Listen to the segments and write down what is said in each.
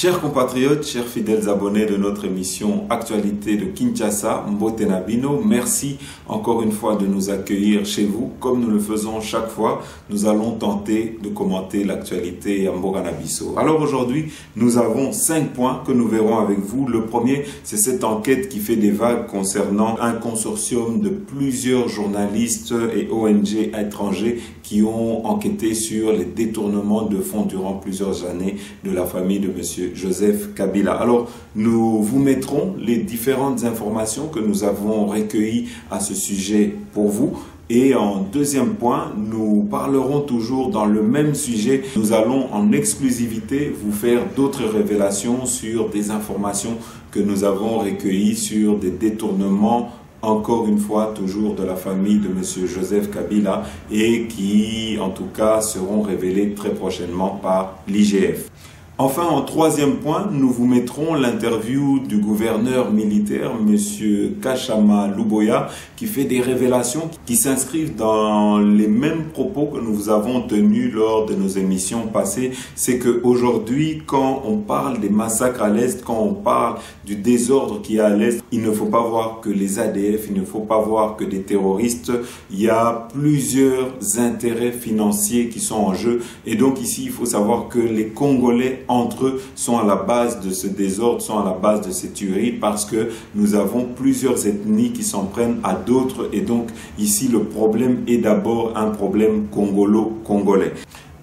Chers compatriotes, chers fidèles abonnés de notre émission Actualité de Kinshasa, Mbote Nabino, merci encore une fois de nous accueillir chez vous. Comme nous le faisons chaque fois, nous allons tenter de commenter l'actualité à Mboka Nabiso. Alors aujourd'hui, nous avons 5 points que nous verrons avec vous. Le premier, c'est cette enquête qui fait des vagues concernant un consortium de plusieurs journalistes et ONG étrangers qui ont enquêté sur les détournements de fonds durant plusieurs années de la famille de M. Joseph Kabila. Alors, nous vous mettrons les différentes informations que nous avons recueillies à ce sujet pour vous. Et en deuxième point, nous parlerons toujours dans le même sujet. Nous allons en exclusivité vous faire d'autres révélations sur des informations que nous avons recueillies sur des détournements, encore une fois, toujours de la famille de M. Joseph Kabila et qui, en tout cas, seront révélées très prochainement par l'IGF. Enfin, en troisième point, nous vous mettrons l'interview du gouverneur militaire, M. Kachama Luboya, qui fait des révélations qui s'inscrivent dans les mêmes propos que nous vous avons tenus lors de nos émissions passées. C'est qu'aujourd'hui, quand on parle des massacres à l'Est, quand on parle du désordre qui est à l'Est, il ne faut pas voir que les ADF, il ne faut pas voir que des terroristes. Il y a plusieurs intérêts financiers qui sont en jeu. Et donc ici, il faut savoir que les Congolais entre eux sont à la base de ce désordre, sont à la base de ces tueries parce que nous avons plusieurs ethnies qui s'en prennent à d'autres et donc ici le problème est d'abord un problème congolo-congolais.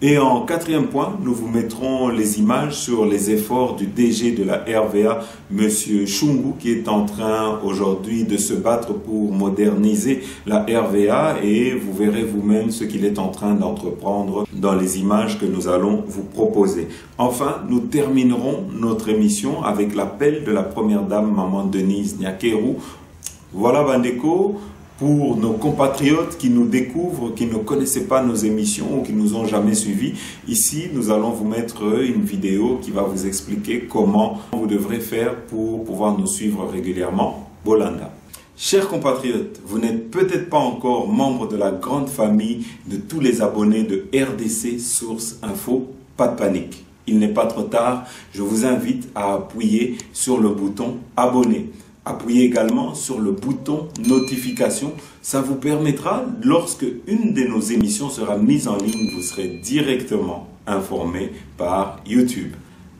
Et en quatrième point, nous vous mettrons les images sur les efforts du DG de la RVA, M. Chungu, qui est en train aujourd'hui de se battre pour moderniser la RVA et vous verrez vous-même ce qu'il est en train d'entreprendre dans les images que nous allons vous proposer. Enfin, nous terminerons notre émission avec l'appel de la première dame, Maman Denise Nyakeru. Voilà Bandeko. Pour nos compatriotes qui nous découvrent, qui ne connaissaient pas nos émissions ou qui nous ont jamais suivis, ici nous allons vous mettre une vidéo qui va vous expliquer comment vous devrez faire pour pouvoir nous suivre régulièrement. Bolanda. Chers compatriotes, vous n'êtes peut-être pas encore membre de la grande famille de tous les abonnés de RDC Source Info. Pas de panique, il n'est pas trop tard. Je vous invite à appuyer sur le bouton abonner. Appuyez également sur le bouton notification. Ça vous permettra, lorsque une de nos émissions sera mise en ligne, vous serez directement informé par YouTube.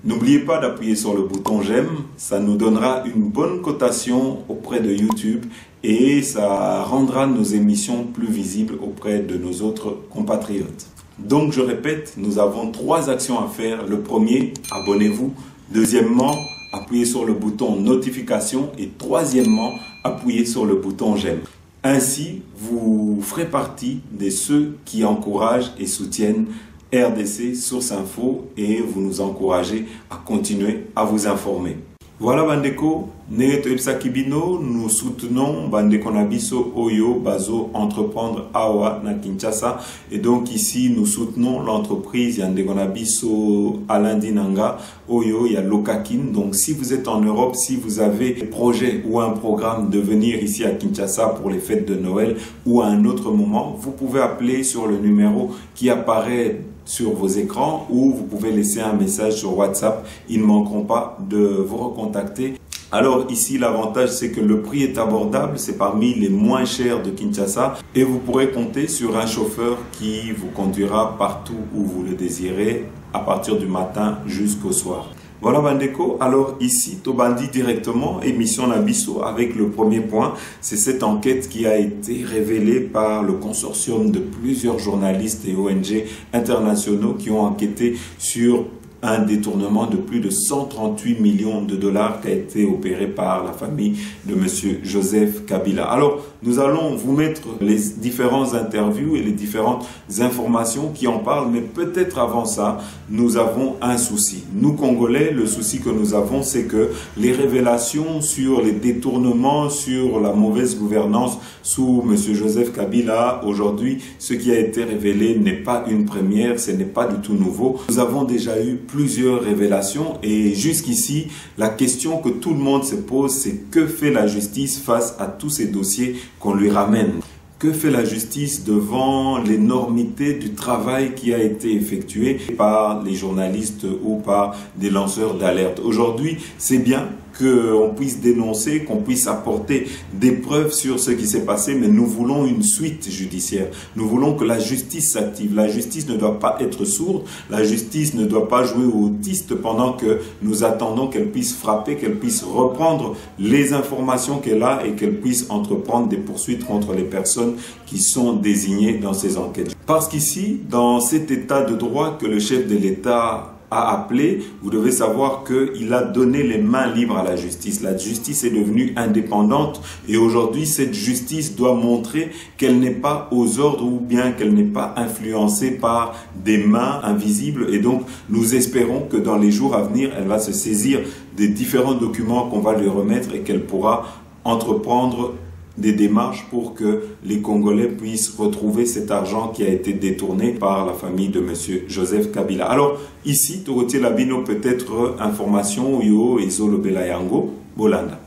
N'oubliez pas d'appuyer sur le bouton j'aime. Ça nous donnera une bonne cotation auprès de YouTube et ça rendra nos émissions plus visibles auprès de nos autres compatriotes. Donc je répète, nous avons 3 actions à faire. Le premier, abonnez-vous. Deuxièmement, appuyez sur le bouton notification et troisièmement, appuyez sur le bouton j'aime. Ainsi, vous ferez partie de ceux qui encouragent et soutiennent RDC Source Info et vous nous encouragez à continuer à vous informer. Voilà Bandeko, Neto Kibino, nous soutenons Bandeko Nabiso Oyo Bazo Entreprendre Awa na Kinshasa et donc ici nous soutenons l'entreprise Yandeko Nabiso Alain Dinanga Oyo ya Lokakin. Donc si vous êtes en Europe, si vous avez un projet ou un programme de venir ici à Kinshasa pour les fêtes de Noël ou à un autre moment, vous pouvez appeler sur le numéro qui apparaît sur vos écrans ou vous pouvez laisser un message sur WhatsApp. Ils ne manqueront pas de vous recontacter. Alors ici, l'avantage, c'est que le prix est abordable. C'est parmi les moins chers de Kinshasa. Et vous pourrez compter sur un chauffeur qui vous conduira partout où vous le désirez à partir du matin jusqu'au soir. Voilà Bandeko, alors ici Tobandi directement, émission Nabiso avec le premier point, c'est cette enquête qui a été révélée par le consortium de plusieurs journalistes et ONG internationaux qui ont enquêté sur un détournement de plus de 138 millions de dollars qui a été opéré par la famille de M. Joseph Kabila. Alors, nous allons vous mettre les différentes interviews et les différentes informations qui en parlent, mais peut-être avant ça, nous avons un souci. Nous, Congolais, le souci que nous avons, c'est que les révélations sur les détournements, sur la mauvaise gouvernance sous M. Joseph Kabila, aujourd'hui, ce qui a été révélé n'est pas une première, ce n'est pas du tout nouveau. Nous avons déjà eu plusieurs révélations et jusqu'ici, la question que tout le monde se pose, c'est que fait la justice face à tous ces dossiers qu'on lui ramène? Que fait la justice devant l'énormité du travail qui a été effectué par les journalistes ou par des lanceurs d'alerte? Aujourd'hui, c'est bien qu'on puisse dénoncer, qu'on puisse apporter des preuves sur ce qui s'est passé, mais nous voulons une suite judiciaire. Nous voulons que la justice s'active. La justice ne doit pas être sourde, la justice ne doit pas jouer au autiste pendant que nous attendons qu'elle puisse frapper, qu'elle puisse reprendre les informations qu'elle a et qu'elle puisse entreprendre des poursuites contre les personnes qui sont désignées dans ces enquêtes. Parce qu'ici, dans cet état de droit que le chef de l'État a appelé, vous devez savoir qu'il a donné les mains libres à la justice. La justice est devenue indépendante et aujourd'hui, cette justice doit montrer qu'elle n'est pas aux ordres ou bien qu'elle n'est pas influencée par des mains invisibles. Et donc, nous espérons que dans les jours à venir, elle va se saisir des différents documents qu'on va lui remettre et qu'elle pourra entreprendre des démarches pour que les Congolais puissent retrouver cet argent qui a été détourné par la famille de M. Joseph Kabila. Alors, ici, Torotier Labino, peut-être information, yo, et Zolobela Yango, Bolanda.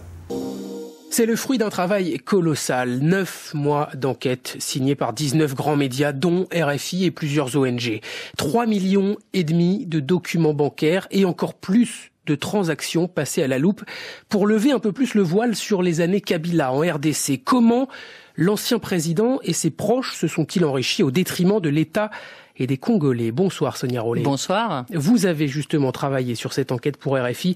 C'est le fruit d'un travail colossal, 9 mois d'enquête signés par 19 grands médias, dont RFI et plusieurs ONG. 3,5 millions de documents bancaires et encore plus de transactions passées à la loupe pour lever un peu plus le voile sur les années Kabila en RDC. Comment l'ancien président et ses proches se sont-ils enrichis au détriment de l'État et des Congolais? Bonsoir Sonia Rollet. Bonsoir. Vous avez justement travaillé sur cette enquête pour RFI.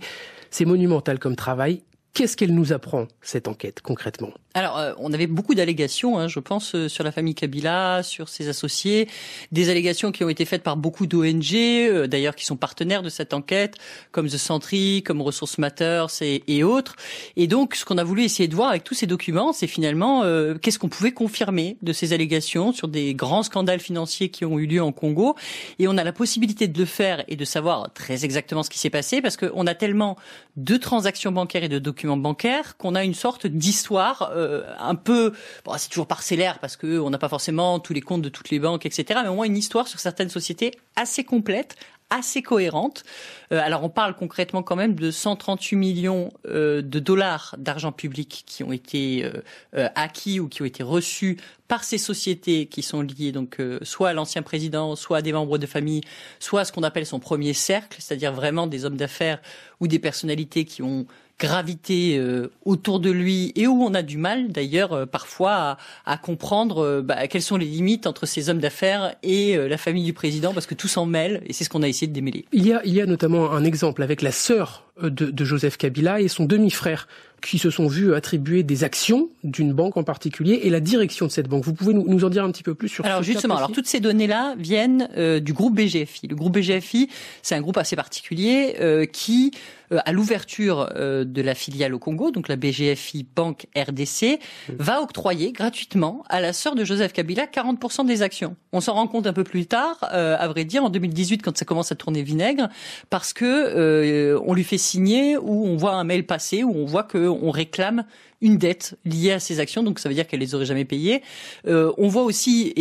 C'est monumental comme travail. Qu'est-ce qu'elle nous apprend, cette enquête, concrètement? Alors, on avait beaucoup d'allégations, je pense, sur la famille Kabila, sur ses associés, des allégations qui ont été faites par beaucoup d'ONG, d'ailleurs qui sont partenaires de cette enquête, comme The Sentry, comme Ressources Matters et autres. Et donc, ce qu'on a voulu essayer de voir avec tous ces documents, c'est finalement qu'est-ce qu'on pouvait confirmer de ces allégations sur des grands scandales financiers qui ont eu lieu en Congo. Et on a la possibilité de le faire et de savoir très exactement ce qui s'est passé, parce qu'on a tellement de transactions bancaires et de documents bancaires qu'on a une sorte d'histoire un peu, bon, c'est toujours parcellaire parce que on n'a pas forcément tous les comptes de toutes les banques, etc. Mais au moins une histoire sur certaines sociétés assez complète, assez cohérente. Alors on parle concrètement quand même de 138 millions de dollars d'argent public qui ont été acquis ou qui ont été reçus par ces sociétés qui sont liées donc soit à l'ancien président, soit à des membres de famille, soit à ce qu'on appelle son premier cercle, c'est-à-dire vraiment des hommes d'affaires ou des personnalités qui ont gravité autour de lui et où on a du mal d'ailleurs parfois à comprendre quelles sont les limites entre ces hommes d'affaires et la famille du président, parce que tout s'en mêle et c'est ce qu'on a essayé de démêler. Il y a notamment un exemple avec la sœur de Joseph Kabila et son demi-frère qui se sont vus attribuer des actions d'une banque en particulier et la direction de cette banque. Vous pouvez nous en dire un petit peu plus sur Alors justement, toutes ces données-là viennent du groupe BGFI. Le groupe BGFI, c'est un groupe assez particulier qui, à l'ouverture de la filiale au Congo, donc la BGFI Banque RDC, va octroyer gratuitement à la sœur de Joseph Kabila 40% des actions. On s'en rend compte un peu plus tard, à vrai dire, en 2018, quand ça commence à tourner vinaigre, parce que on lui fait signer, ou on voit un mail passer, où on voit qu'on réclame une dette liée à ces actions, donc ça veut dire qu'elle les aurait jamais payées. On voit aussi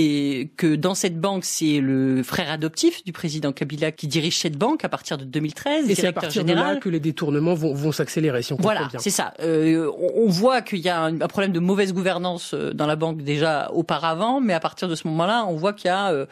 que dans cette banque, c'est le frère adoptif du président Kabila qui dirige cette banque à partir de 2013. Et c'est à partir de là que les détournements vont s'accélérer, si on comprend bien. Voilà, c'est ça. On voit qu'il y a un problème de mauvaise gouvernance dans la banque déjà auparavant, mais à partir de ce moment-là, on voit qu'il y a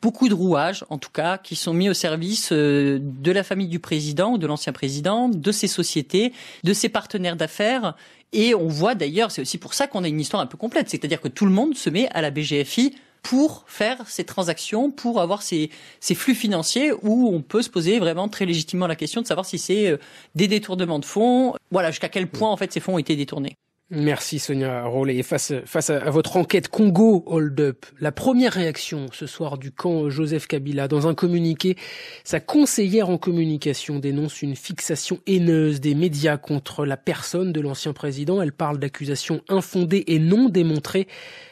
beaucoup de rouages, en tout cas, qui sont mis au service de la famille du président ou de l'ancien président, de ses sociétés, de ses partenaires d'affaires. Et on voit d'ailleurs, c'est aussi pour ça qu'on a une histoire un peu complète, c'est-à-dire que tout le monde se met à la BGFI pour faire ces transactions, pour avoir ces flux financiers où on peut se poser vraiment très légitimement la question de savoir si c'est des détournements de fonds, voilà, jusqu'à quel point en fait ces fonds ont été détournés. Merci Sonia Rollet. Face à votre enquête Congo Hold Up, la première réaction ce soir du camp Joseph Kabila, dans un communiqué, sa conseillère en communication dénonce une fixation haineuse des médias contre la personne de l'ancien président. Elle parle d'accusations infondées et non démontrées.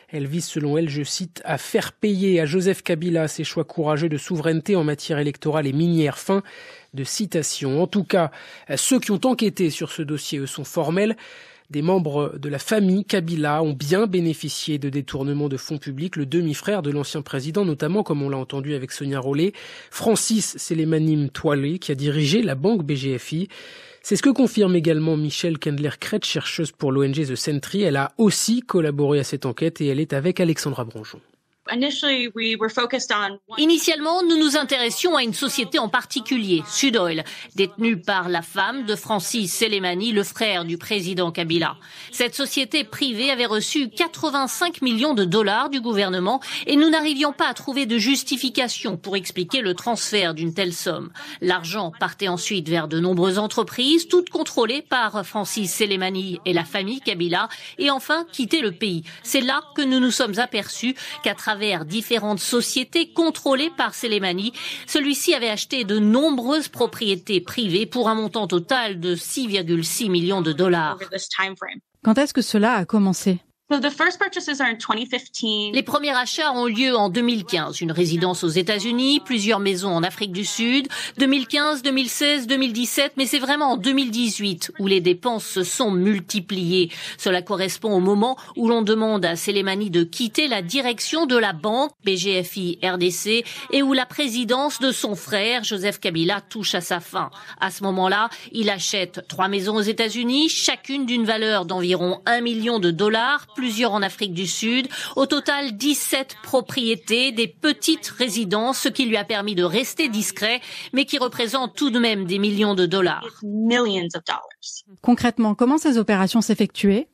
Elle vise, selon elle, je cite, à faire payer à Joseph Kabila ses choix courageux de souveraineté en matière électorale et minière. Fin de citation. En tout cas, ceux qui ont enquêté sur ce dossier, eux, sont formels. Des membres de la famille Kabila ont bien bénéficié de détournements de fonds publics. Le demi-frère de l'ancien président, notamment, comme on l'a entendu avec Sonia Rollet, Francis Sélémanim Toualé, qui a dirigé la banque BGFI. C'est ce que confirme également Michelle Kendler-Kretsch, chercheuse pour l'ONG The Sentry. Elle a aussi collaboré à cette enquête et elle est avec Alexandra Bronjon. Initialement, nous nous intéressions à une société en particulier, Sudoil, détenue par la femme de Francis Selemani, le frère du président Kabila. Cette société privée avait reçu 85 millions de dollars du gouvernement et nous n'arrivions pas à trouver de justification pour expliquer le transfert d'une telle somme. L'argent partait ensuite vers de nombreuses entreprises, toutes contrôlées par Francis Selemani et la famille Kabila, et enfin quittait le pays. C'est là que nous nous sommes aperçus qu'à travers différentes sociétés contrôlées par Selemani, celui-ci avait acheté de nombreuses propriétés privées pour un montant total de 6,6 millions de dollars. Quand est-ce que cela a commencé ? Les premiers achats ont lieu en 2015. Une résidence aux États-Unis, plusieurs maisons en Afrique du Sud. 2015, 2016, 2017, mais c'est vraiment en 2018 où les dépenses se sont multipliées. Cela correspond au moment où l'on demande à Selemani de quitter la direction de la banque BGFI RDC et où la présidence de son frère, Joseph Kabila, touche à sa fin. À ce moment-là, il achète 3 maisons aux États-Unis, chacune d'une valeur d'environ 1 million de dollars, plusieurs en Afrique du Sud. Au total, 17 propriétés, des petites résidences, ce qui lui a permis de rester discret, mais qui représentent tout de même des millions de dollars. Concrètement, comment ces opérations s'effectuaient ?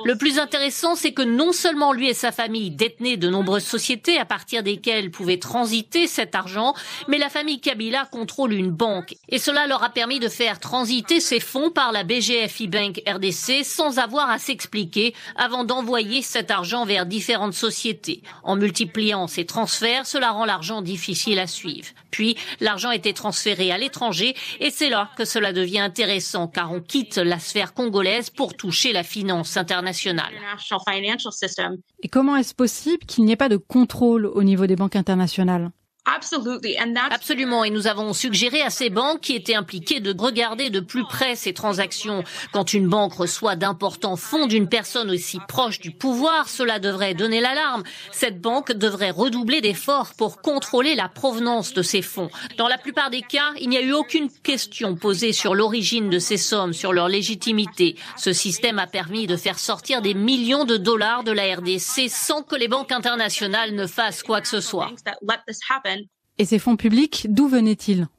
Le plus intéressant, c'est que non seulement lui et sa famille détenaient de nombreuses sociétés à partir desquelles pouvait transiter cet argent, mais la famille Kabila contrôle une banque. Et cela leur a permis de faire transiter ces fonds par la BGFI Bank RDC sans avoir à s'expliquer avant d'envoyer cet argent vers différentes sociétés. En multipliant ces transferts, cela rend l'argent difficile à suivre. Puis, l'argent était transféré à l'étranger et c'est là que cela devient intéressant car on quitte la sphère congolaise pour toucher la finance internationale. Et comment est-ce possible qu'il n'y ait pas de contrôle au niveau des banques internationales ? Absolument, et nous avons suggéré à ces banques qui étaient impliquées de regarder de plus près ces transactions. Quand une banque reçoit d'importants fonds d'une personne aussi proche du pouvoir, cela devrait donner l'alarme. Cette banque devrait redoubler d'efforts pour contrôler la provenance de ces fonds. Dans la plupart des cas, il n'y a eu aucune question posée sur l'origine de ces sommes, sur leur légitimité. Ce système a permis de faire sortir des millions de dollars de la RDC sans que les banques internationales ne fassent quoi que ce soit. Et ces fonds publics, d'où venaient-ils ?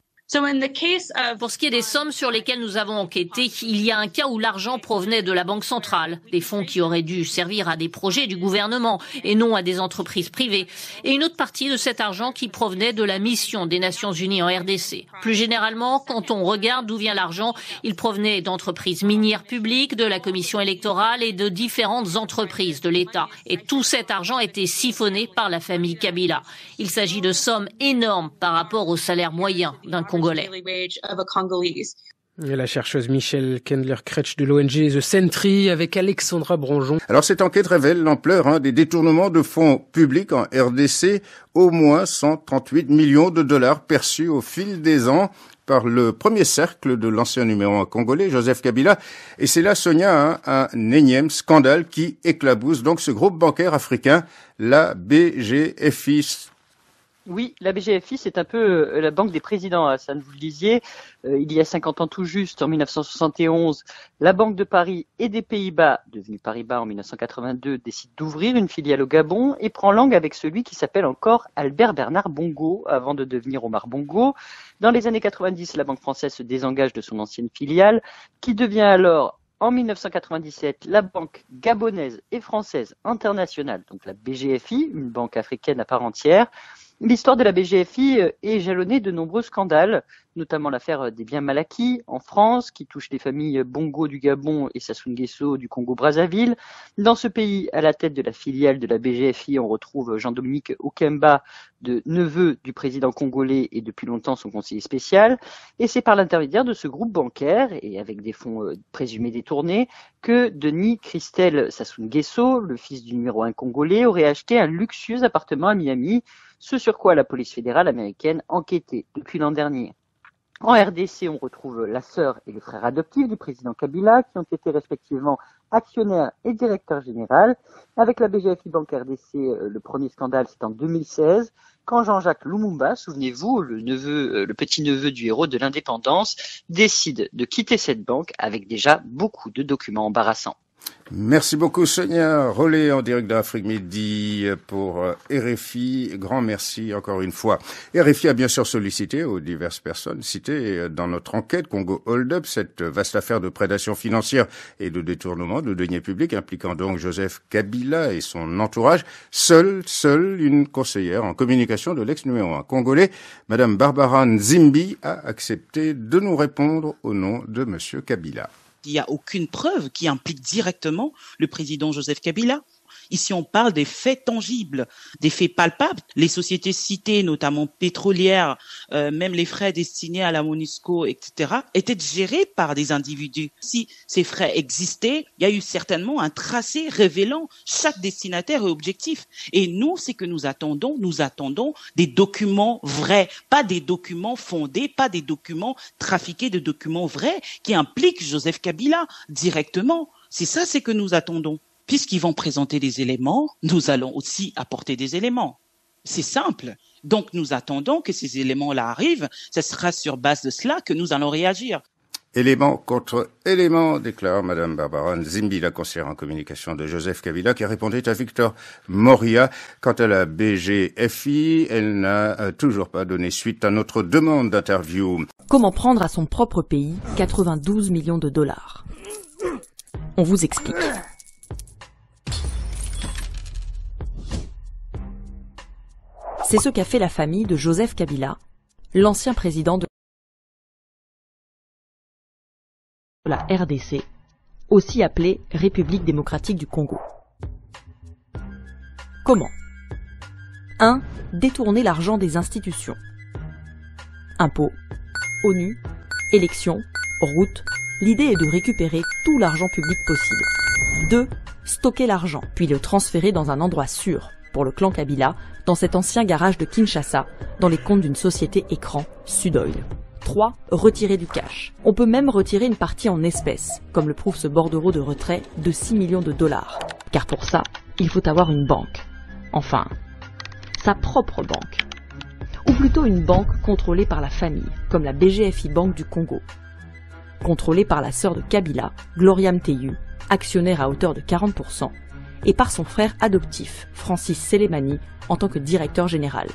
Pour ce qui est des sommes sur lesquelles nous avons enquêté, il y a un cas où l'argent provenait de la Banque centrale, des fonds qui auraient dû servir à des projets du gouvernement et non à des entreprises privées, et une autre partie de cet argent qui provenait de la mission des Nations Unies en RDC. Plus généralement, quand on regarde d'où vient l'argent, il provenait d'entreprises minières publiques, de la commission électorale et de différentes entreprises de l'État. Et tout cet argent était siphonné par la famille Kabila. Il s'agit de sommes énormes par rapport au salaire moyen d'un Congolais. Et la chercheuse Michelle Kendler-Kretsch de l'ONG The Sentry avec Alexandra Bronjon. Alors cette enquête révèle l'ampleur des détournements de fonds publics en RDC, au moins 138 millions de dollars perçus au fil des ans par le premier cercle de l'ancien numéro 1 congolais, Joseph Kabila. Et c'est là, Sonia, un énième scandale qui éclabousse donc ce groupe bancaire africain, la BGFI. Oui, la BGFI, c'est un peu la banque des présidents, Hassan, vous le disiez. Il y a 50 ans tout juste, en 1971, la Banque de Paris et des Pays-Bas, devenue Paribas en 1982, décide d'ouvrir une filiale au Gabon et prend langue avec celui qui s'appelle encore Albert Bernard Bongo, avant de devenir Omar Bongo. Dans les années 90, la Banque française se désengage de son ancienne filiale, qui devient alors en 1997, la banque gabonaise et française internationale, donc la BGFI, une banque africaine à part entière. L'histoire de la BGFI est jalonnée de nombreux scandales, notamment l'affaire des biens mal acquis en France, qui touche les familles Bongo du Gabon et Sassou Nguesso du Congo-Brazzaville. Dans ce pays, à la tête de la filiale de la BGFI, on retrouve Jean-Dominique Okemba, neveu du président congolais et depuis longtemps son conseiller spécial. Et c'est par l'intermédiaire de ce groupe bancaire, et avec des fonds présumés détournés, que Denis Christel Sassou Nguesso, le fils du numéro 1 congolais, aurait acheté un luxueux appartement à Miami, ce sur quoi la police fédérale américaine enquêtait depuis l'an dernier. En RDC, on retrouve la sœur et le frère adoptif du président Kabila, qui ont été respectivement actionnaire et directeur général. Avec la BGFI Banque RDC, le premier scandale, c'est en 2016, quand Jean-Jacques Lumumba, souvenez-vous, le petit-neveu du héros de l'indépendance, décide de quitter cette banque avec déjà beaucoup de documents embarrassants. Merci beaucoup Sonia Rollet en direct d'Afrique Midi pour RFI. Grand merci encore une fois. RFI a bien sûr sollicité aux diverses personnes citées dans notre enquête Congo Hold Up, cette vaste affaire de prédation financière et de détournement de deniers publics impliquant donc Joseph Kabila et son entourage. Seule une conseillère en communication de l'ex-numéro 1 congolais, Madame Barbara Nzimbi, a accepté de nous répondre au nom de Monsieur Kabila. Il n'y a aucune preuve qui implique directement le président Joseph Kabila. Ici, on parle des faits tangibles, des faits palpables. Les sociétés citées, notamment pétrolières, même les frais destinés à la MONUSCO, etc., étaient gérés par des individus. Si ces frais existaient, il y a eu certainement un tracé révélant chaque destinataire et objectif. Et nous, c'est que nous attendons des documents vrais, pas des documents fondés, pas des documents trafiqués, de documents vrais qui impliquent Joseph Kabila directement. C'est que nous attendons. Puisqu'ils vont présenter des éléments, nous allons aussi apporter des éléments. C'est simple. Donc nous attendons que ces éléments-là arrivent. Ce sera sur base de cela que nous allons réagir. Élément contre élément, déclare Madame Barbara Nzimbi, la conseillère en communication de Joseph Kabila, qui répondait à Victor Moria. Quant à la BGFI, elle n'a toujours pas donné suite à notre demande d'interview. Comment prendre à son propre pays 92 millions de dollars? On vous explique. C'est ce qu'a fait la famille de Joseph Kabila, l'ancien président de la RDC, aussi appelée République démocratique du Congo. Comment? 1. Détourner l'argent des institutions. Impôts, ONU, élections, routes. L'idée est de récupérer tout l'argent public possible. 2. Stocker l'argent, puis le transférer dans un endroit sûr, pour le clan Kabila, dans cet ancien garage de Kinshasa, dans les comptes d'une société écran, Sudoil. 3. Retirer du cash. On peut même retirer une partie en espèces, comme le prouve ce bordereau de retrait de 6 millions de dollars. Car pour ça, il faut avoir une banque. Enfin, sa propre banque. Ou plutôt une banque contrôlée par la famille, comme la BGFI Banque du Congo. Contrôlée par la sœur de Kabila, Gloria Mteyu, actionnaire à hauteur de 40%, et par son frère adoptif, Francis Selemani, en tant que directeur général.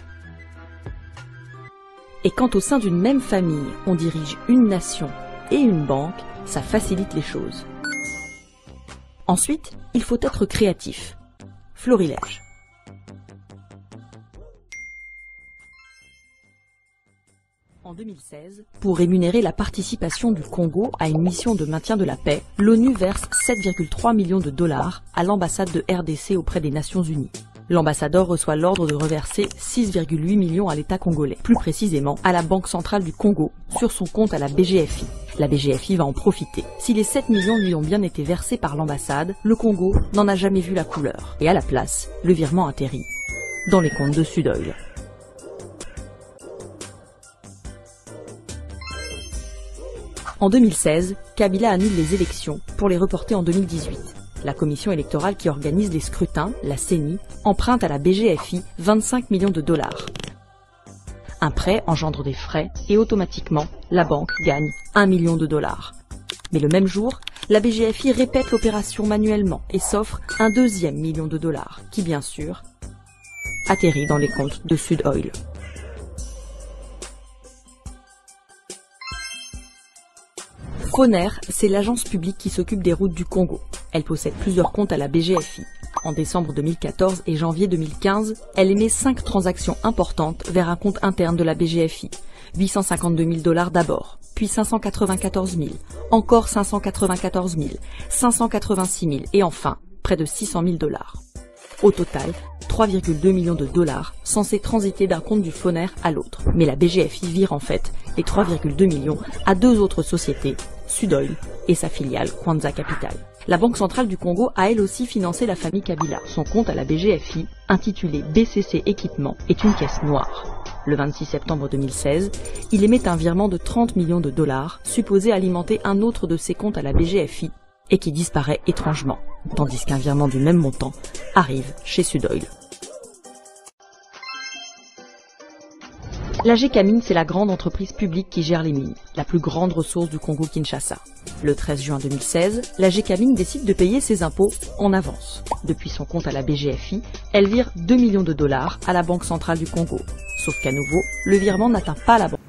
Et quand au sein d'une même famille, on dirige une nation et une banque, ça facilite les choses. Ensuite, il faut être créatif. Florilège. En 2016, pour rémunérer la participation du Congo à une mission de maintien de la paix, l'ONU verse 7,3 millions de dollars à l'ambassade de RDC auprès des Nations Unies. L'ambassadeur reçoit l'ordre de reverser 6,8 millions à l'État congolais, plus précisément à la Banque centrale du Congo, sur son compte à la BGFI. La BGFI va en profiter. Si les 7 millions lui ont bien été versés par l'ambassade, le Congo n'en a jamais vu la couleur. Et à la place, le virement atterrit dans les comptes de Sudoil. En 2016, Kabila annule les élections pour les reporter en 2018. La commission électorale qui organise les scrutins, la CENI, emprunte à la BGFI 25 millions de dollars. Un prêt engendre des frais et automatiquement, la banque gagne 1 million de dollars. Mais le même jour, la BGFI répète l'opération manuellement et s'offre un deuxième million de dollars qui, bien sûr, atterrit dans les comptes de Sudoil. Foner, c'est l'agence publique qui s'occupe des routes du Congo. Elle possède plusieurs comptes à la BGFI. En décembre 2014 et janvier 2015, elle émet 5 transactions importantes vers un compte interne de la BGFI. 852 000 dollars d'abord, puis 594 000, encore 594 000, 586 000 et enfin près de 600 000 dollars. Au total, 3,2 millions de dollars censés transiter d'un compte du Foner à l'autre. Mais la BGFI vire en fait les 3,2 millions à 2 autres sociétés, Sudoil et sa filiale Kwanza Capital. La Banque centrale du Congo a elle aussi financé la famille Kabila. Son compte à la BGFI, intitulé BCC Équipement, est une caisse noire. Le 26 septembre 2016, il émet un virement de 30 millions de dollars, supposé alimenter un autre de ses comptes à la BGFI, et qui disparaît étrangement, tandis qu'un virement du même montant arrive chez Sudoil. La Gécamine, c'est la grande entreprise publique qui gère les mines, la plus grande ressource du Congo-Kinshasa. Le 13 juin 2016, la Gécamine décide de payer ses impôts en avance. Depuis son compte à la BGFI, elle vire 2 millions de dollars à la Banque centrale du Congo. Sauf qu'à nouveau, le virement n'atteint pas la banque.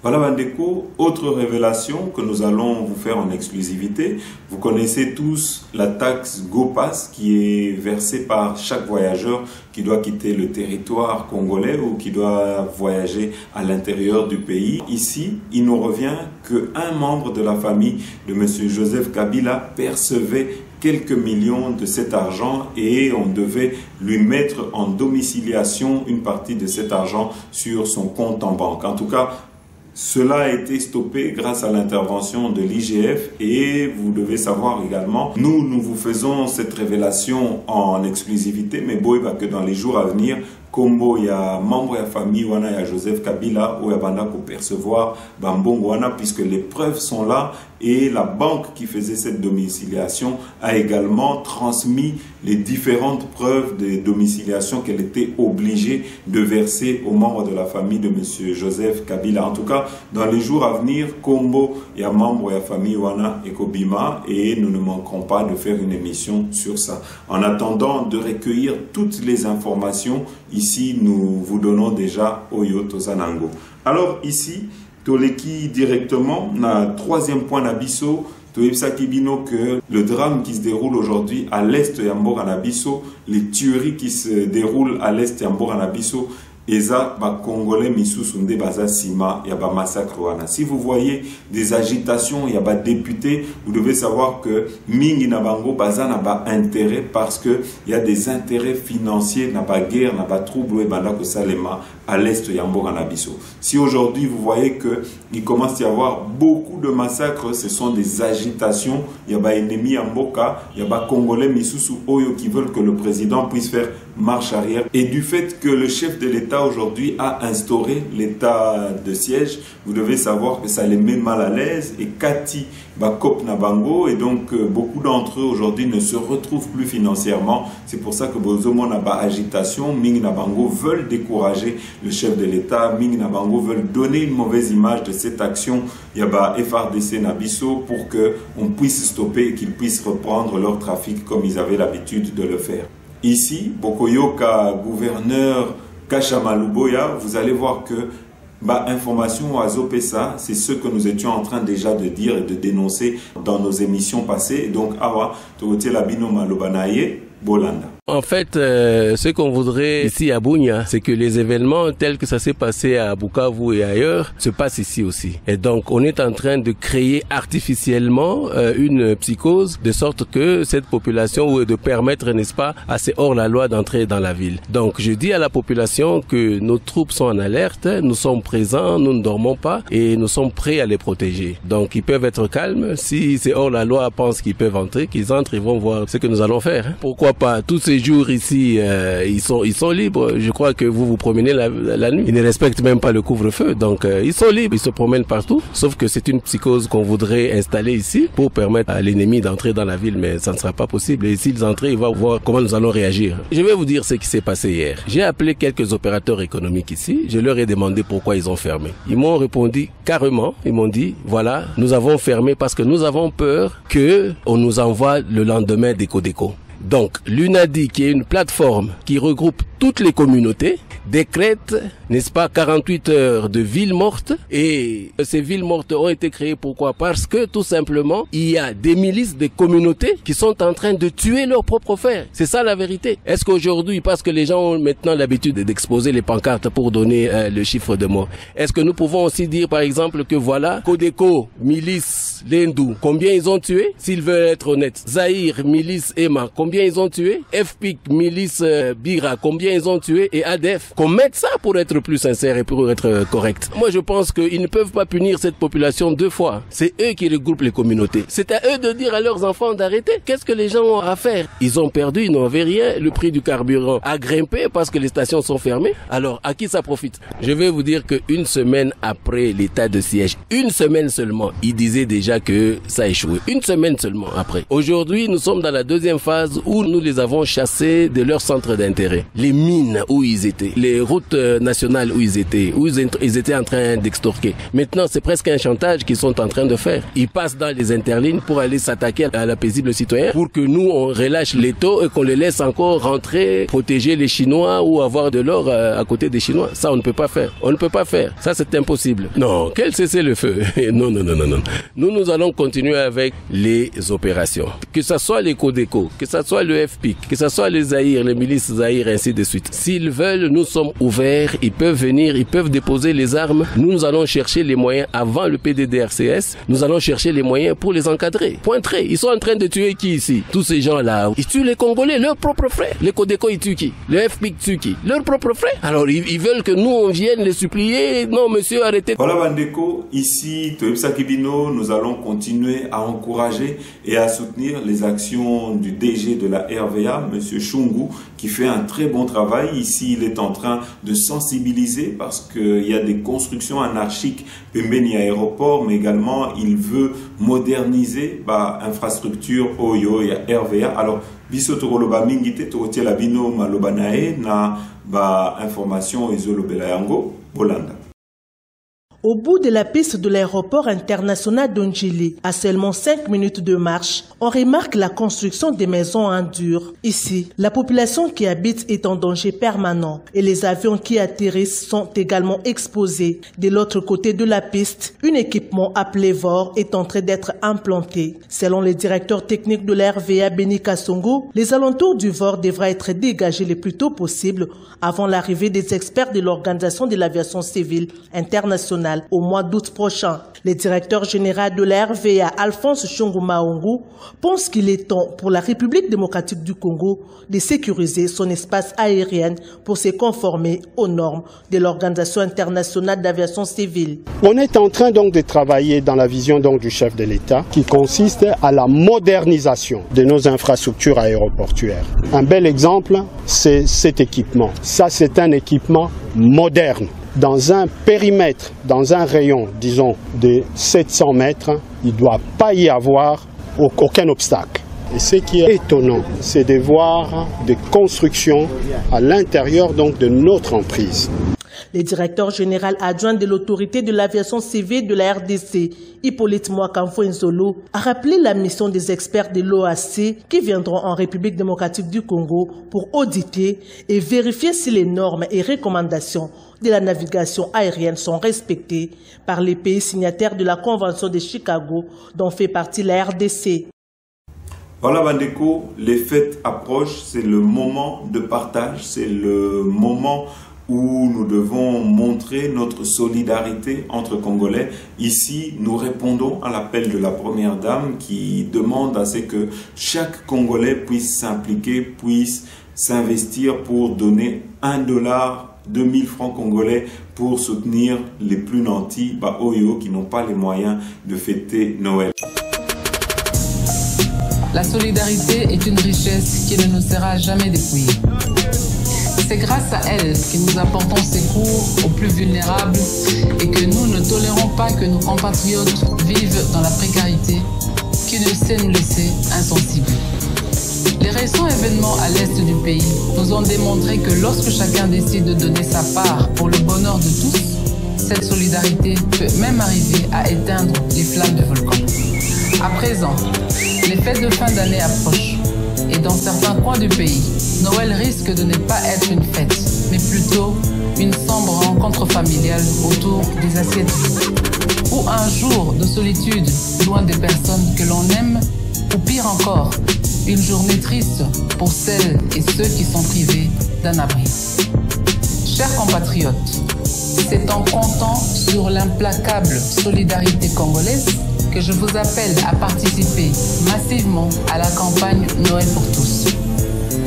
Voilà Bandeko, autre révélation que nous allons vous faire en exclusivité. Vous connaissez tous la taxe GoPass qui est versée par chaque voyageur qui doit quitter le territoire congolais ou qui doit voyager à l'intérieur du pays. Ici, il nous revient qu'un membre de la famille de M. Joseph Kabila percevait quelques millions de cet argent et on devait lui mettre en domiciliation une partie de cet argent sur son compte en banque. En tout cas, cela a été stoppé grâce à l'intervention de l'IGF et vous devez savoir également, nous vous faisons cette révélation en exclusivité, mais bon, que dans les jours à venir, Kombo, il y a membre de la famille, il y a Joseph Kabila, où il y a pour percevoir Bambongo, puisque les preuves sont là et la banque qui faisait cette domiciliation a également transmis les différentes preuves de domiciliation qu'elle était obligée de verser aux membres de la famille de M. Joseph Kabila. En tout cas, dans les jours à venir, Kombo, il y a membre de la famille Wana et Kobima et nous ne manquerons pas de faire une émission sur ça. En attendant de recueillir toutes les informations, ici, nous vous donnons déjà Oyo Tozanango. Alors ici, Toleki directement, na troisième point Nabiso, Toebsakibino que le drame qui se déroule aujourd'hui à l'est de Yambor-Anabiso, les tueries qui se déroulent à l'est de Yambor-Anabiso, Eza ba Congolais misusunde baza sima ya ba massacre wana. Si vous voyez des agitations, il y a ba députés, vous devez savoir que mingi na bango baza na ba intérêt parce que il y a des intérêts financiers na ba guerre, na ba trouble et banda ko salema à l'est de Yambor-Anabiso. Si aujourd'hui vous voyez que il commence à y avoir beaucoup de massacres, ce sont des agitations, il y a ba ennemi Yamboka, il y a ba Congolais misusu oyo qui veulent que le président puisse faire marche arrière et du fait que le chef de l'État aujourd'hui a instauré l'état de siège, vous devez savoir que ça les met mal à l'aise et Kati Bakop Nabango et donc beaucoup d'entre eux aujourd'hui ne se retrouvent plus financièrement. C'est pour ça que Bozomo Naba agitation, Ming Nabango veulent décourager le chef de l'État, Ming Nabango veulent donner une mauvaise image de cette action Yaba FRDC Nabiso pour que on puisse stopper et qu'ils puissent reprendre leur trafic comme ils avaient l'habitude de le faire. Ici, Bokoyoka, gouverneur Kachamaluboya, vous allez voir que information à Zopesa, c'est ce que nous étions en train déjà de dire et de dénoncer dans nos émissions passées. Donc, Awa, Togotie Labino Malobanaye, Bolanda. En fait, ce qu'on voudrait ici à Bunia, c'est que les événements tels que ça s'est passé à Bukavu et ailleurs se passent ici aussi. Et donc, on est en train de créer artificiellement une psychose de sorte que cette population, ou de permettre, n'est-ce pas, à ces hors-la-loi d'entrer dans la ville. Donc, je dis à la population que nos troupes sont en alerte, nous sommes présents, nous ne dormons pas et nous sommes prêts à les protéger. Donc, ils peuvent être calmes. Si ces hors-la-loi pensent qu'ils peuvent entrer, qu'ils entrent, ils vont voir ce que nous allons faire. Pourquoi pas tous ces jours ici, ils sont libres. Je crois que vous promenez la nuit. Ils ne respectent même pas le couvre-feu. Donc, ils sont libres. Ils se promènent partout. Sauf que c'est une psychose qu'on voudrait installer ici pour permettre à l'ennemi d'entrer dans la ville. Mais ça ne sera pas possible. Et s'ils entrent, ils vont voir comment nous allons réagir. Je vais vous dire ce qui s'est passé hier. J'ai appelé quelques opérateurs économiques ici. Je leur ai demandé pourquoi ils ont fermé. Ils m'ont répondu carrément. Ils m'ont dit, voilà, nous avons fermé parce que nous avons peur que on nous envoie le lendemain des Codeco. Donc, l'UNADI, qui est une plateforme qui regroupe toutes les communautés, décrète, n'est-ce pas, 48 heures de villes mortes. Et ces villes mortes ont été créées pourquoi? Parce que, tout simplement, il y a des milices, des communautés qui sont en train de tuer leurs propres frères. C'est ça la vérité. Est-ce qu'aujourd'hui, parce que les gens ont maintenant l'habitude d'exposer les pancartes pour donner le chiffre de mort, est-ce que nous pouvons aussi dire, par exemple, que voilà, Codeco, milice, Lendou, combien ils ont tué? S'ils veulent être honnêtes. Zahir, milice, Emma, combien ils ont tué? FPIC, milice, Bira, combien ils ont tué? Et ADEF, qu'on mette ça pour être plus sincère et pour être correct. Moi, je pense qu'ils ne peuvent pas punir cette population deux fois. C'est eux qui regroupent les communautés. C'est à eux de dire à leurs enfants d'arrêter. Qu'est-ce que les gens ont à faire? Ils ont perdu, ils n'avaient rien. Le prix du carburant a grimpé parce que les stations sont fermées. Alors, à qui ça profite? Je vais vous dire qu'une semaine après l'état de siège, une semaine seulement, ils disaient déjà que ça a échoué. Une semaine seulement après. Aujourd'hui, nous sommes dans la deuxième phase où nous les avons chassés de leur centre d'intérêt. Les mines où ils étaient, les routes nationales où ils étaient en train d'extorquer. Maintenant, c'est presque un chantage qu'ils sont en train de faire. Ils passent dans les interlignes pour aller s'attaquer à la paisible citoyen pour que nous, on relâche les taux et qu'on les laisse encore rentrer, protéger les Chinois ou avoir de l'or à côté des Chinois. Ça, on ne peut pas faire. On ne peut pas faire. Ça, c'est impossible. Non, quel cessez-le-feu? Non. Nous allons continuer avec les opérations. Que ce soit les Codeco, que ce soit le FPIC, que ce soit les Zaïre, les milices Zaïre, ainsi de suite. S'ils veulent, nous sommes ouverts. Ils peuvent venir, ils peuvent déposer les armes. Nous allons chercher les moyens avant le PDDRCS. Nous allons chercher les moyens pour les encadrer. Pointré. Ils sont en train de tuer qui ici? Tous ces gens-là. Ils tuent les Congolais, leurs propres frères. Les Codeco, ils tuent qui? Le FPIC tue qui? Leurs propres frères. Alors, ils veulent que nous, on vienne les supplier. Non, monsieur, arrêtez. Voilà, Bandeko. Ici, Toyebsa Kibino, nous allons continuer à encourager et à soutenir les actions du DG de la RVA, monsieur Chungu, qui fait un très bon travail. Ici, il est en train de sensibiliser parce qu'il y a des constructions anarchiques, Pembeni aéroport, mais également, il veut moderniser infrastructure Oyo et RVA. Alors, biso tokoloba mingite tokotiela bino maloba nae na information ezolobela yango Bolanda. Au bout de la piste de l'aéroport international d'Ondjili, à seulement 5 minutes de marche, on remarque la construction des maisons en dur. Ici, la population qui habite est en danger permanent et les avions qui atterrissent sont également exposés. De l'autre côté de la piste, un équipement appelé VOR est en train d'être implanté. Selon le directeur technique de la RVA, Beni Kasongo, les alentours du VOR devraient être dégagés le plus tôt possible avant l'arrivée des experts de l'Organisation de l'aviation civile internationale au mois d'août prochain. Le directeur général de la RVA, Alphonse Chungu Maungu, pense qu'il est temps pour la République démocratique du Congo de sécuriser son espace aérien pour se conformer aux normes de l'Organisation internationale d'aviation civile. On est en train donc de travailler dans la vision donc du chef de l'État qui consiste à la modernisation de nos infrastructures aéroportuaires. Un bel exemple, c'est cet équipement. Ça, c'est un équipement moderne. Dans un périmètre, dans un rayon, disons, de 700 mètres, il ne doit pas y avoir aucun obstacle. Et ce qui est étonnant, c'est de voir des constructions à l'intérieur donc de notre emprise. Le directeur général adjoint de l'autorité de l'aviation civile de la RDC, Hippolyte Mwakamfo Nzolo, a rappelé la mission des experts de l'OAC qui viendront en République démocratique du Congo pour auditer et vérifier si les normes et recommandations de la navigation aérienne sont respectées par les pays signataires de la Convention de Chicago dont fait partie la RDC. Voilà Bandeko, les fêtes approchent, c'est le moment de partage, c'est le moment où nous devons montrer notre solidarité entre Congolais. Ici, nous répondons à l'appel de la Première Dame qui demande à ce que chaque Congolais puisse s'impliquer, puisse s'investir pour donner $1, 2000 francs congolais pour soutenir les plus nantis, Oyo, qui n'ont pas les moyens de fêter Noël. La solidarité est une richesse qui ne nous sera jamais dépouillée. C'est grâce à elle que nous apportons secours aux plus vulnérables et que nous ne tolérons pas que nos compatriotes vivent dans la précarité qui ne sait nous laisser insensibles. Les récents événements à l'est du pays nous ont démontré que lorsque chacun décide de donner sa part pour le bonheur de tous, cette solidarité peut même arriver à éteindre les flammes du volcan. À présent, les fêtes de fin d'année approchent et dans certains coins du pays, Noël risque de ne pas être une fête, mais plutôt une sombre rencontre familiale autour des assiettes ou un jour de solitude loin des personnes que l'on aime, ou pire encore, une journée triste pour celles et ceux qui sont privés d'un abri. Chers compatriotes, c'est en comptant sur l'implacable solidarité congolaise que je vous appelle à participer massivement à la campagne Noël pour tous.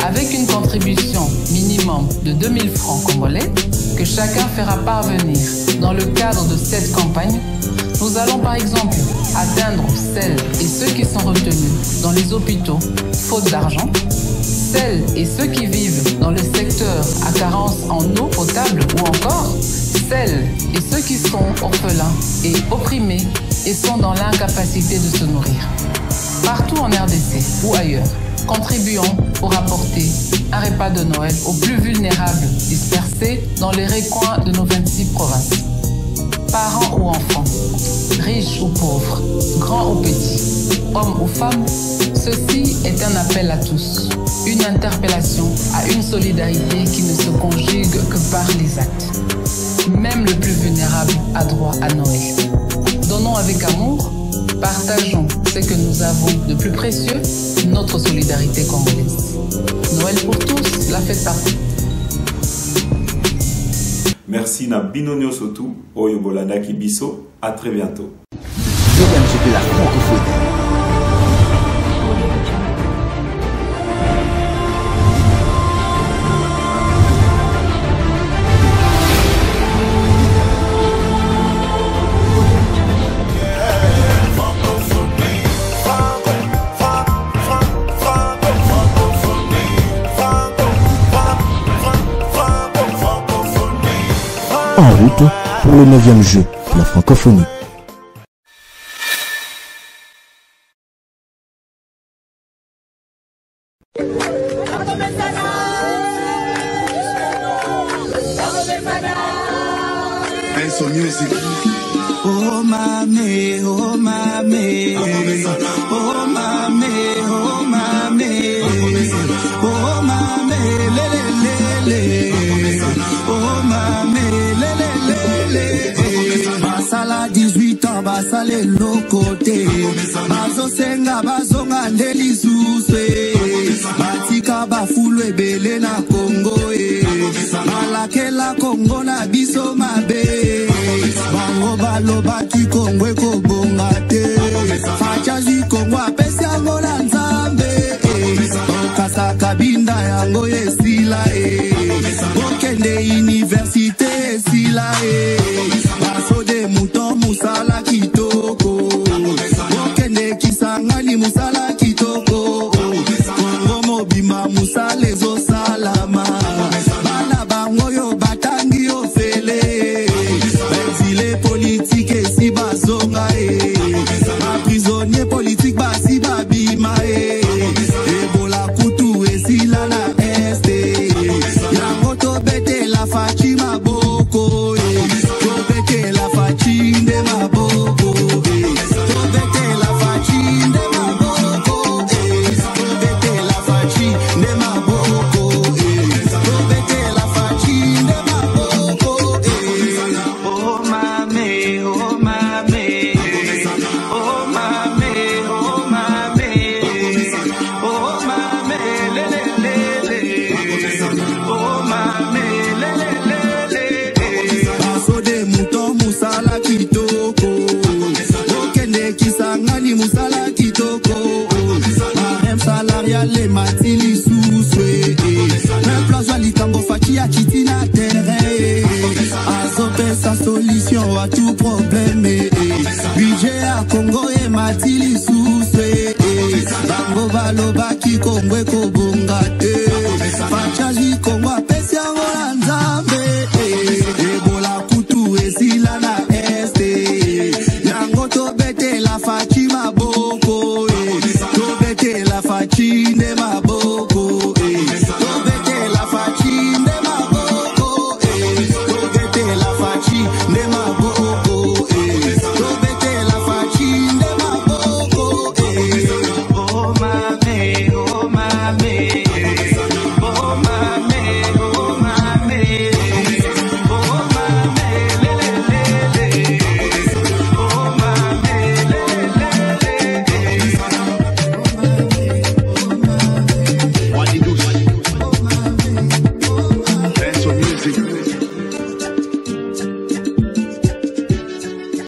Avec une contribution minimum de 2000 francs congolais que chacun fera parvenir dans le cadre de cette campagne, nous allons par exemple atteindre celles et ceux qui sont retenus dans les hôpitaux faute d'argent, celles et ceux qui vivent dans le secteur à carence en eau potable ou encore celles et ceux qui sont orphelins et opprimés et sont dans l'incapacité de se nourrir. Partout en RDC ou ailleurs, contribuons pour apporter un repas de Noël aux plus vulnérables dispersés dans les recoins de nos 26 provinces. Parents ou enfants, riches ou pauvres, grands ou petits, hommes ou femmes, ceci est un appel à tous, une interpellation à une solidarité qui ne se conjugue que par les actes. Même le plus vulnérable a droit à Noël. Donnons avec amour, partageons ce que nous avons de plus précieux, notre solidarité congolaise. Noël pour tous, la fête partout. Merci na Binonio Sotou, Oyo Bolanda Kibiso. À très bientôt. De la francophonie. En route pour le 9e jeu de la francophonie. Oh mamé, oh mamé, oh mamé, oh mamé, oh mamé, lé, oh mamé, lé. Basala 18 ans, basale lokote, bazo senga, bazonga ndelisuse, batika bafulu ebele na Congo, malakela Congo na biso mabe. Bango baloba ki Kongo ekobonga te, fachazi Kongo apesi yango na Nzambe, okasa kabinda yango esila, okende universite esila, basode muton musala kitoko, okende Kisangani musala kitoko, Kongo mobima musala ezosalama, bana bango yo batangi ofele, politique et si bazonga ma prisonnier politique basi babima ebola kutu et si la na este yango to bete la fachi maboko to bete la fachi de maboko to bete la fachi de maboko to bete la fachi de maboko to bete la fachi de maboko. Oh mamé, oh mamé, oh mamé, oh mamé, oh mamé, lé, oh mamé, lé. Baso de mouton musala kitoko, okende Kisangani musala kitoko, marem salariale matili suswe, même plaza likambo fachi ya kitina terrain, azope sa solution à tout problème, budget à Congo et matili suswe, bango baloba ki Kongo ekobonga te.